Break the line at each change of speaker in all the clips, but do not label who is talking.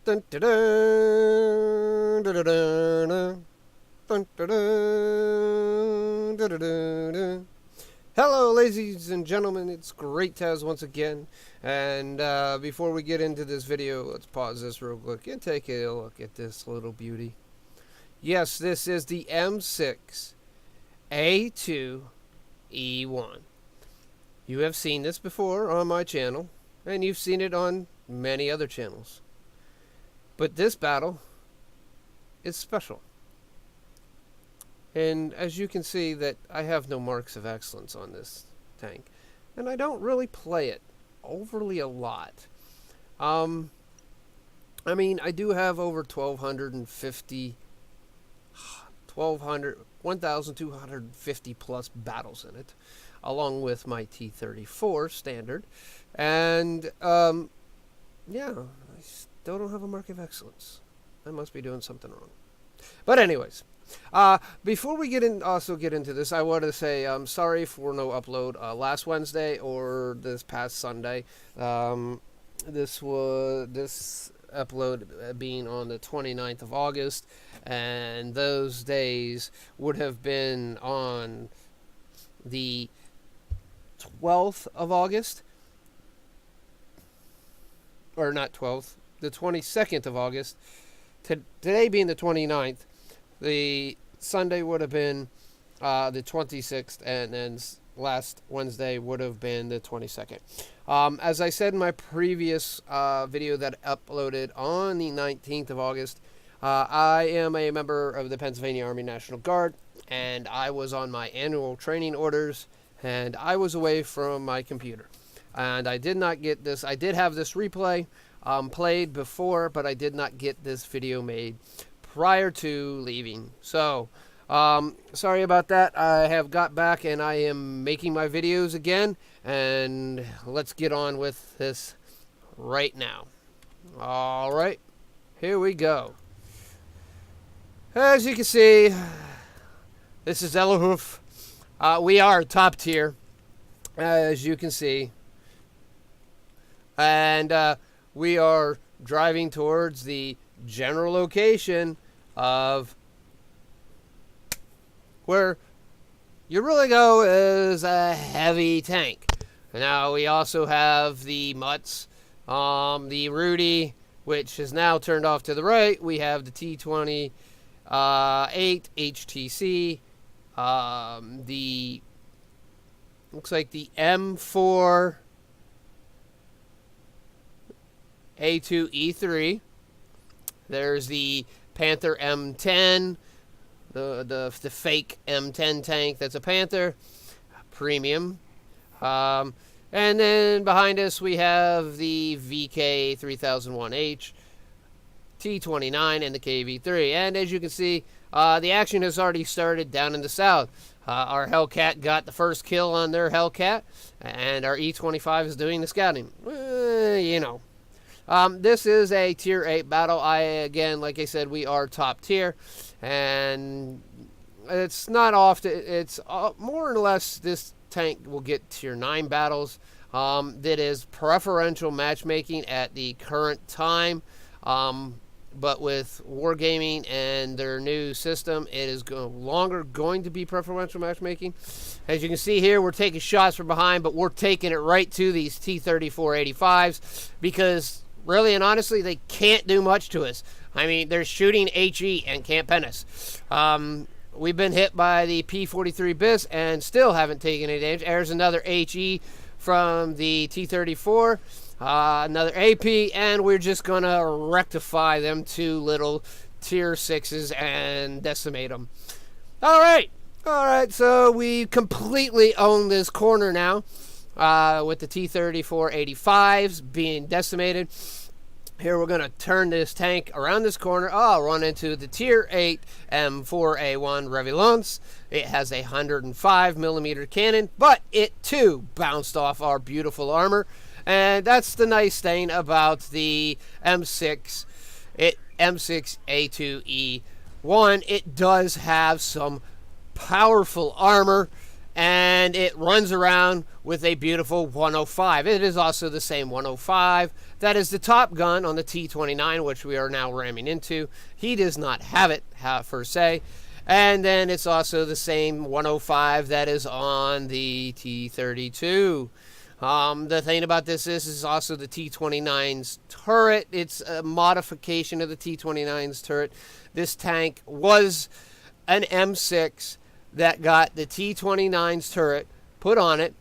Dun, dun, dun, dun, dun, dun, dun, dun, dun, dun, dun, dun. Hello, ladies and gentlemen, it's GreatTaz once again. And before we get into this video, let's pause this real quick and take a look at this little beauty. Yes, this is the M6A2E1. You have seen this before on my channel, and you've seen it on many other channels. But this battle is special. And as you can see that I have no marks of excellence on this tank. And I don't really play it overly a lot. I mean, I do have over 1,250 plus battles in it, along with my T-34 standard. And, yeah, I still don't have a mark of excellence. I must be doing something wrong. But anyways, before we get into this, I want to say I'm sorry for no upload last Wednesday or this past Sunday. This upload being on the 29th of August, and those days would have been on the 12th of August, or not 12th, the 22nd of August. Today being the 29th, the Sunday would have been the 26th, and then last Wednesday would have been the 22nd. As I said in my previous video that I uploaded on the 19th of August, I am a member of the Pennsylvania Army National Guard, and I was on my annual training orders, and I was away from my computer. And I did not get this. I did have this replay played before, but I did not get this video made prior to leaving. So, sorry about that. I have got back and I am making my videos again, and let's get on with this right now. All right, here we go. As you can see, this is Hallouf. We are top tier, as you can see. And we are driving towards the general location of where you really go is a heavy tank. Now we also have the Mutts, the Rudy, which is now turned off to the right. We have the T28 HTC, the looks like the M6A2E1. There's the Panther M10, the fake M10 tank that's a Panther, premium. And then behind us we have the VK3001H, T29, and the KV3. And as you can see, the action has already started down in the south. Our Hellcat got the first kill on their Hellcat, and our E25 is doing the scouting. You know. This is a tier 8 battle. Again, like I said, we are top tier, and it's not often, it's more or less this tank will get tier 9 battles. That is preferential matchmaking at the current time, but with Wargaming and their new system, it is no longer going to be preferential matchmaking. As you can see here, we're taking shots from behind, but we're taking it right to these T-34-85s because really and honestly, they can't do much to us. I mean, they're shooting HE and can't pen us. We've been hit by the P-43 BIS and still haven't taken any damage. There's another HE from the T-34, another AP, and we're just going to rectify them two little tier 6s and decimate them. All right, so we completely own this corner now. With the T-34-85s being decimated. Here we're going to turn this tank around this corner. I'll run into the Tier 8 M6A1 Revolance. It has a 105mm cannon, but it too bounced off our beautiful armor. And that's the nice thing about the M6A2E1. It does have some powerful armor. and it runs around with a beautiful 105. It is also the same 105 that is the top gun on the T-29, which we are now ramming into. He does not have it, per se. And then it's also the same 105 that is on the T-32. The thing about this is also the T-29's turret. It's a modification of the T-29's turret. This tank was an M6 that got the T-29's turret put on it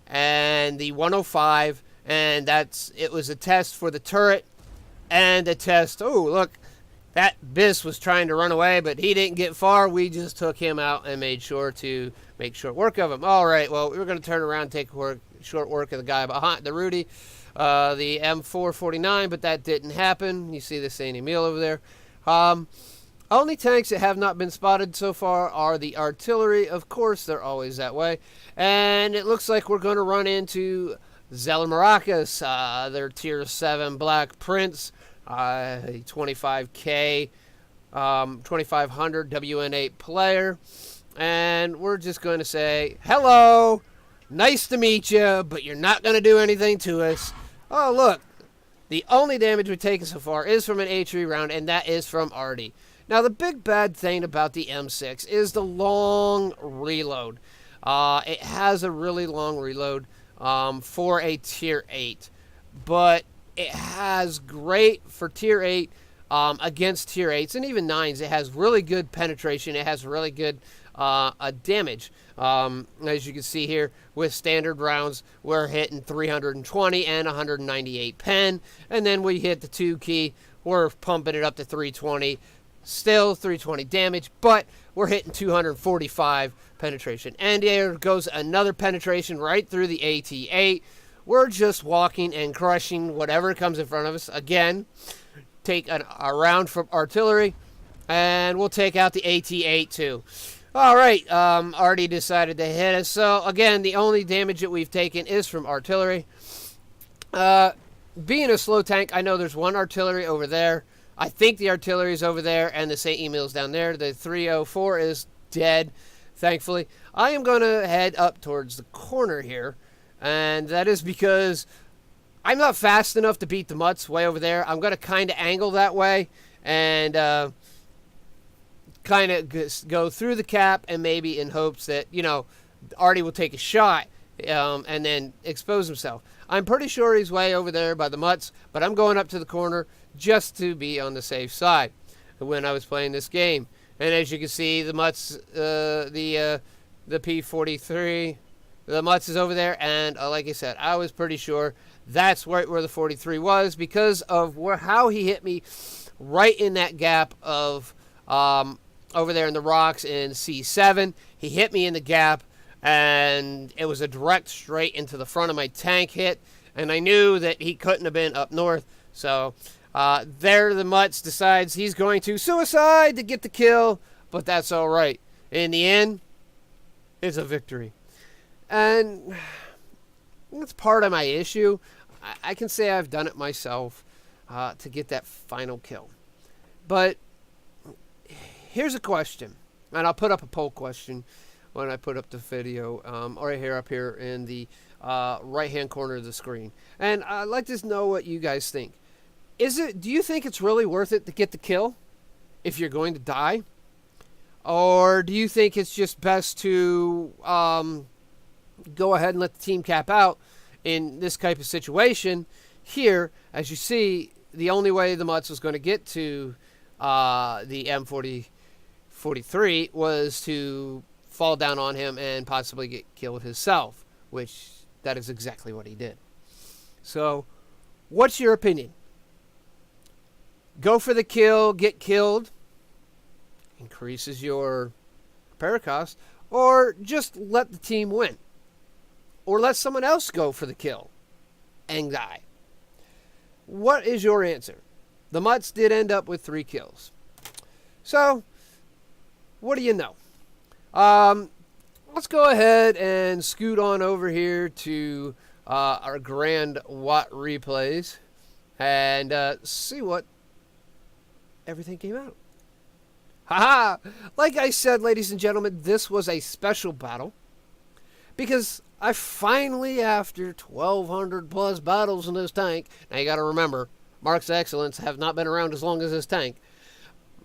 and the 105, and it was a test for the turret and a test. Oh, look, that Biss was trying to run away, but he didn't get far. We just took him out and made sure to make short work of him. All right, well, we were going to turn around and take short work of the guy behind, the Rudy, the M449, but that didn't happen. You see the St. Emile over there. Only tanks that have not been spotted so far are the artillery. Of course, they're always that way. And it looks like we're going to run into Zeller Maracas, their Tier 7 Black Prince, 25K, 2500 WN8 player. And we're just going to say, hello, nice to meet you, but you're not going to do anything to us. Oh, look, the only damage we've taken so far is from an HE round, and that is from Artie. Now, the big bad thing about the M6 is the long reload. It has a really long reload for a Tier 8, but it has great for Tier 8 against Tier 8s and even 9s. It has really good penetration. It has really good damage. As you can see here, with standard rounds, we're hitting 320 and 198 pen, and then we hit the 2 key, we're pumping it up to 320. Still 320 damage, but we're hitting 245 penetration. And there goes another penetration right through the AT-8. We're just walking and crushing whatever comes in front of us. Again, take a round from artillery, and we'll take out the AT-8 too. All right, Artie decided to hit us. So, again, the only damage that we've taken is from artillery. Being a slow tank, I know there's one artillery over there. I think the artillery is over there, and the St. Emile's down there. The 304 is dead, thankfully. I am going to head up towards the corner here, and that is because I'm not fast enough to beat the mutts way over there. I'm going to kind of angle that way and kind of go through the cap, and maybe in hopes that, you know, Artie will take a shot and then expose himself. I'm pretty sure he's way over there by the mutts, but I'm going up to the corner just to be on the safe side when I was playing this game. And as you can see, the mutts, the P43, the mutts is over there, and like I said, I was pretty sure that's where the 43 was because of how he hit me right in that gap of over there in the rocks in C7. He hit me in the gap, and it was a direct straight into the front of my tank hit, and I knew that he couldn't have been up north. So there the mutts decides he's going to suicide to get the kill, but that's all right. In the end, it's a victory. And that's part of my issue. I can say I've done it myself to get that final kill. But here's a question, and I'll put up a poll question when I put up the video, right here up here in the right-hand corner of the screen. And I'd like to know what you guys think. Do you think it's really worth it to get the kill if you're going to die? Or do you think it's just best to go ahead and let the team cap out in this type of situation? Here, as you see, the only way the mutts was going to get to the M43 was to fall down on him and possibly get killed himself, which that is exactly what he did. So, what's your opinion? Go for the kill, get killed, increases your repair cost, or just let the team win. Or let someone else go for the kill and die. What is your answer? The mutts did end up with 3 kills. So, what do you know? Let's go ahead and scoot on over here to our Grand Watt replays and see what everything came out. Haha! Like I said, ladies and gentlemen, this was a special battle. because I finally, after 1,200 plus battles in this tank, now you got to remember, Marks of Excellence have not been around as long as this tank.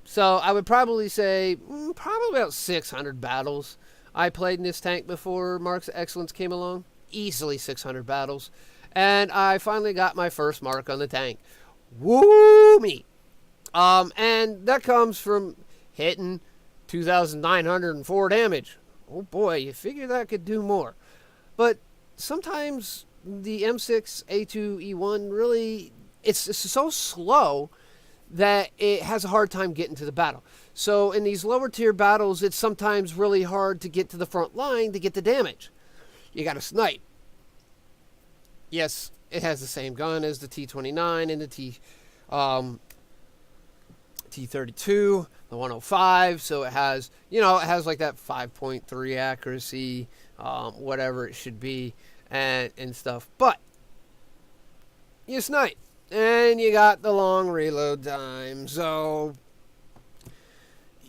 So I would probably say, probably about 600 battles I played in this tank before Marks of Excellence came along. Easily 600 battles. And I finally got my first mark on the tank. Woo me! And that comes from hitting 2,904 damage. Oh boy, you figure that could do more. But sometimes the M6A2E1 really, it's so slow that it has a hard time getting to the battle. So in these lower tier battles, it's sometimes really hard to get to the front line to get the damage. You got to snipe. Yes, it has the same gun as the T29 and the T32, the 105. So it has, it has like that 5.3 accuracy, whatever it should be, and stuff. But you snipe. And you got the long reload time, so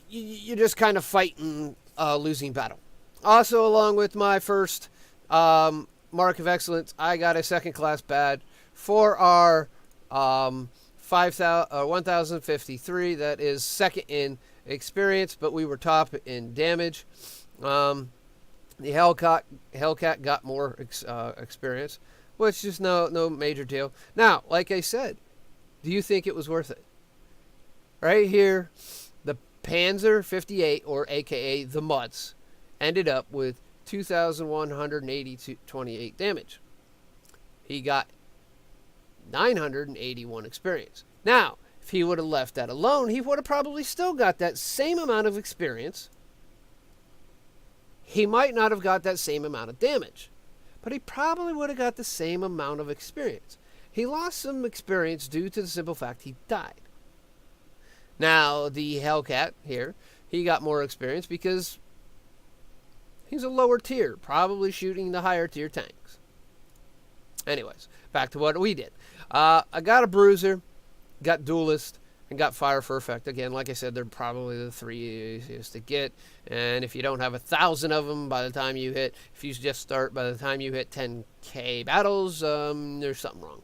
you're just kind of fighting a losing battle. Also, along with my first Mark of Excellence, I got a second class badge for our 1053. That is second in experience, but we were top in damage. The Hellcat got more experience, which is no major deal. Now, like I said, do you think it was worth it? Right here, the Panzer 58, or AKA the Mutz, ended up with 2,128 damage. He got 981 experience. Now, if he would have left that alone, he would have probably still got that same amount of experience. He might not have got that same amount of damage, but he probably would have got the same amount of experience. He lost some experience due to the simple fact he died. Now, the Hellcat here, he got more experience because he's a lower tier, probably shooting the higher tier tanks. Anyways, back to what we did. I got a Bruiser, got Duelist, and got Fire for Effect. Again, like I said, they're probably the three easiest to get. And if you don't have 1,000 of them by the time you hit, if you just start by the time you hit 10k battles, there's something wrong.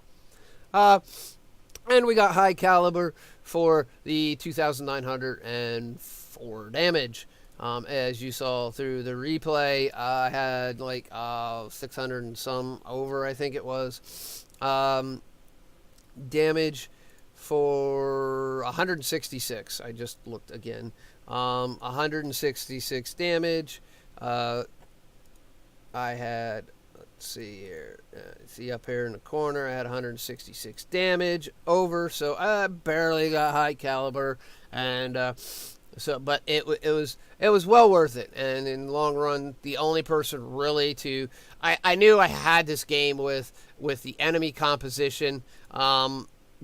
And we got High Caliber for the 2,904 damage. As you saw through the replay, I had like 600 and some over, I think it was. Damage for 166. I just looked again. 166 damage. I had, let's see here. See up here in the corner, I had 166 damage over. So I barely got High Caliber, and but it was well worth it. And in the long run, the only person really to I knew I had this game with the enemy composition.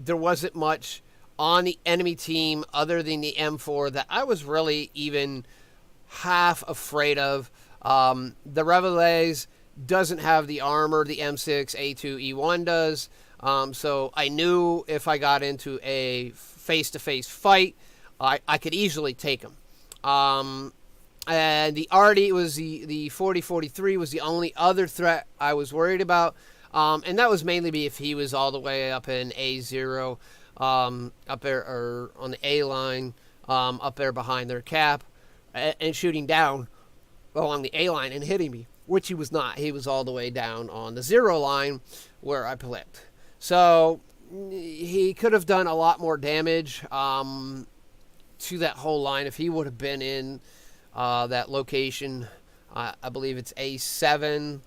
There wasn't much on the enemy team other than the M4 that I was really even half afraid of. The Revelais doesn't have the armor the M6A2E1 does. So I knew if I got into a face-to-face fight, I could easily take him. And the Artie was the 4043 was the only other threat I was worried about. And that was mainly if he was all the way up in A0, up there, or on the A line, up there behind their cap, and shooting down along the A line and hitting me, which he was not. He was all the way down on the 0 line where I blipped. So he could have done a lot more damage to that whole line if he would have been in that location. I believe it's A7.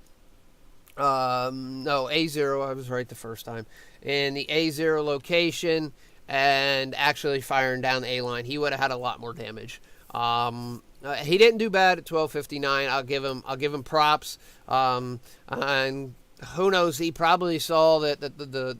No, A0, I was right the first time. In the A0 location and actually firing down the A line, he would have had a lot more damage. He didn't do bad at 1259. I'll give him props. And who knows, he probably saw that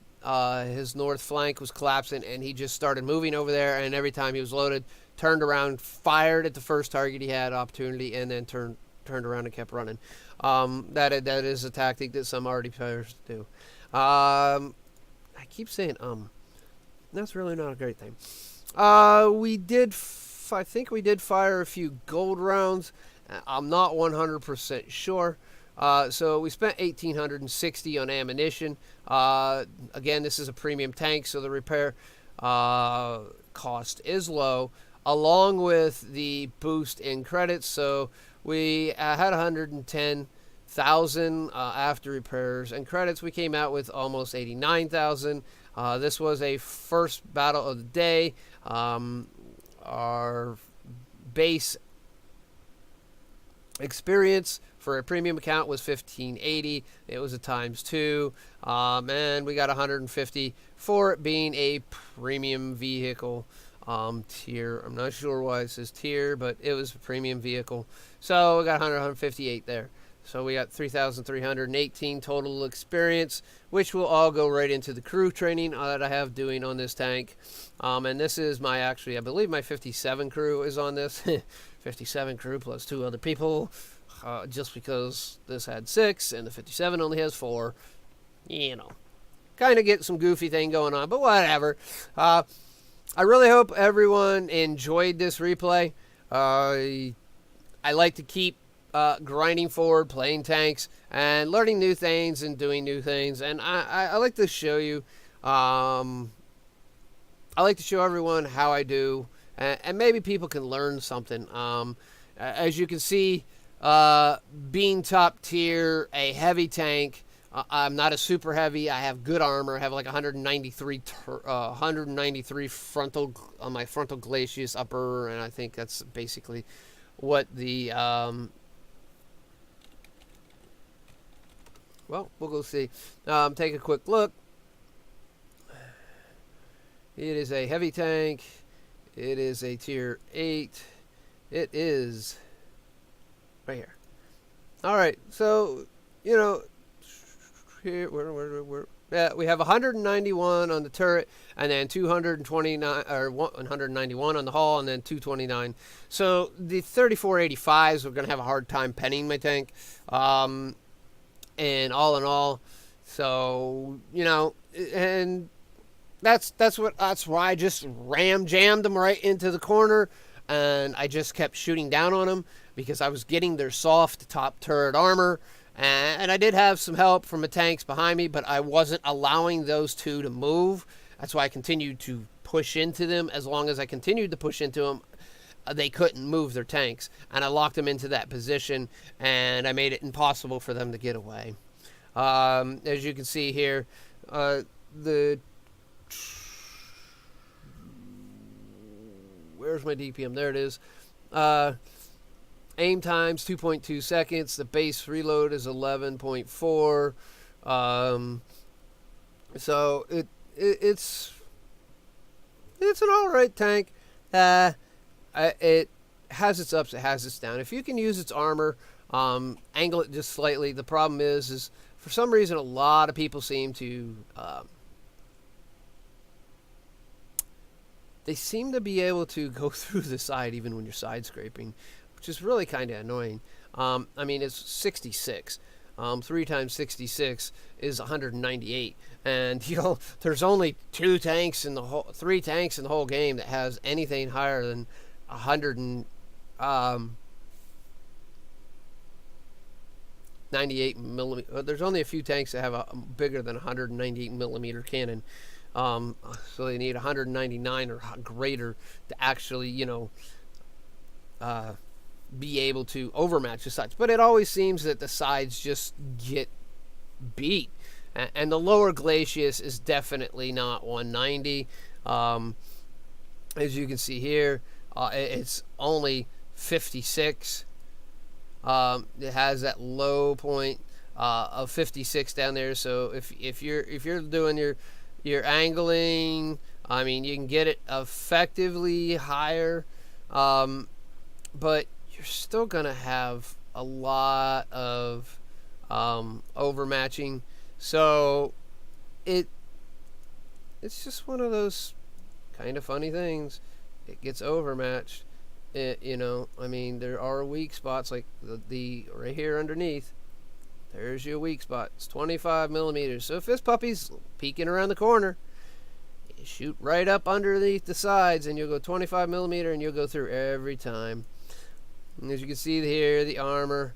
his north flank was collapsing, and he just started moving over there, and every time he was loaded, turned around, fired at the first target he had opportunity, and then turned around and kept running. That is a tactic that some Artie players do. I keep saying that's really not a great thing. I think we did fire a few gold rounds. I'm not 100% sure, So we spent $1,860 on ammunition. Again, this is a premium tank, so the repair cost is low, along with the boost in credits. So we had 110,000 after repairs and credits. We came out with almost 89,000. This was a first battle of the day. Our base experience for a premium account was 1580. It was a ×2, and we got 150 for it being a premium vehicle tier. I'm not sure why it says tier, but it was a premium vehicle. So we got 158 there. So we got 3,318 total experience, which will all go right into the crew training that I have doing on this tank. And this is my, actually, I believe my 57 crew is on this. 57 crew plus 2 other people, just because this had 6 and the 57 only has 4. You know, kind of get some goofy thing going on, but whatever. I really hope everyone enjoyed this replay. I like to keep grinding forward, playing tanks, and learning new things and doing new things. And I like to show you, I like to show everyone how I do, and maybe people can learn something. As you can see, being top tier, a heavy tank, I'm not a super heavy. I have good armor. I have like 193 frontal on my frontal glacis upper, and I think that's basically what the well, we'll go see. Take a quick look. It is a heavy tank. It is a tier 8. It is right here. All right, so you know, here yeah, we have 191 on the turret, and then 229 or 191 on the hull, and then 229. So the 3485s, we're gonna have a hard time penning my tank. And all in all, so you know, and that's why I just jammed them right into the corner, and I just kept shooting down on them because I was getting their soft top turret armor, and I did have some help from the tanks behind me, but I wasn't allowing those two to move. That's why I continued to push into them. As long as I continued to push into them, they couldn't move their tanks, and I locked them into that position, and I made it impossible for them to get away. As you can see here, where's my DPM? There it is. Aim time's 2.2 seconds. The base reload is 11.4. So it's an alright tank. It has its ups, it has its downs. If you can use its armor, angle it just slightly. The problem is for some reason a lot of people seem to they seem to be able to go through the side even when you're side scraping, which is really kind of annoying. I mean, it's 66. 3 times 66 is 198, and you know there's only 3 tanks in the whole game that has anything higher than 198 millimeter. There's only a few tanks that have a bigger than 198 millimeter cannon. So they need 199 or greater to actually, you know, be able to overmatch the sides. But it always seems that the sides just get beat. And the lower glacis is definitely not 190. As you can see here, it's only 56. It has that low point of 56 down there. So if you're doing your angling, I mean, you can get it effectively higher, but you're still gonna have a lot of overmatching. So it's just one of those kind of funny things. It gets overmatched. You know, I mean, there are weak spots like the right here underneath. There's your weak spot. It's 25 millimeters. So if this puppy's peeking around the corner, you shoot right up underneath the sides, and you'll go 25 millimeter, and you'll go through every time. And as you can see here, the armor.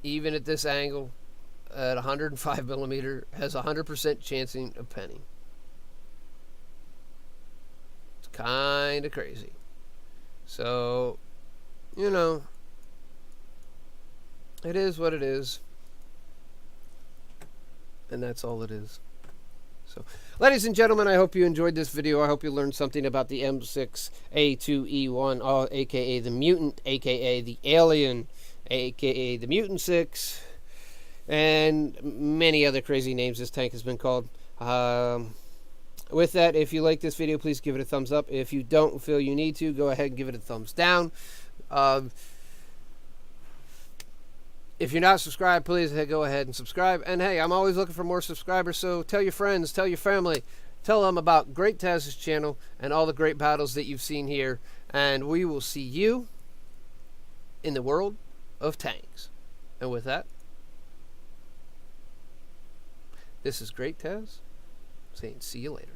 even at this angle, at 105 millimeter, has 100% chancing of penning. It's kind of crazy. So, you know, it is what it is. And that's all it is. So, ladies and gentlemen, I hope you enjoyed this video. I hope you learned something about the M6A2E1, aka the Mutant, aka the Alien, aka the Mutant 6, and many other crazy names this tank has been called. With that, if you like this video, please give it a thumbs up. If you don't feel you need to, go ahead and give it a thumbs down. If you're not subscribed, please go ahead and subscribe. And hey, I'm always looking for more subscribers, so tell your friends, tell your family, tell them about GreatTaz's channel and all the great battles that you've seen here. And we will see you in the world of tanks. And with that, this is GreatTaz saying see you later.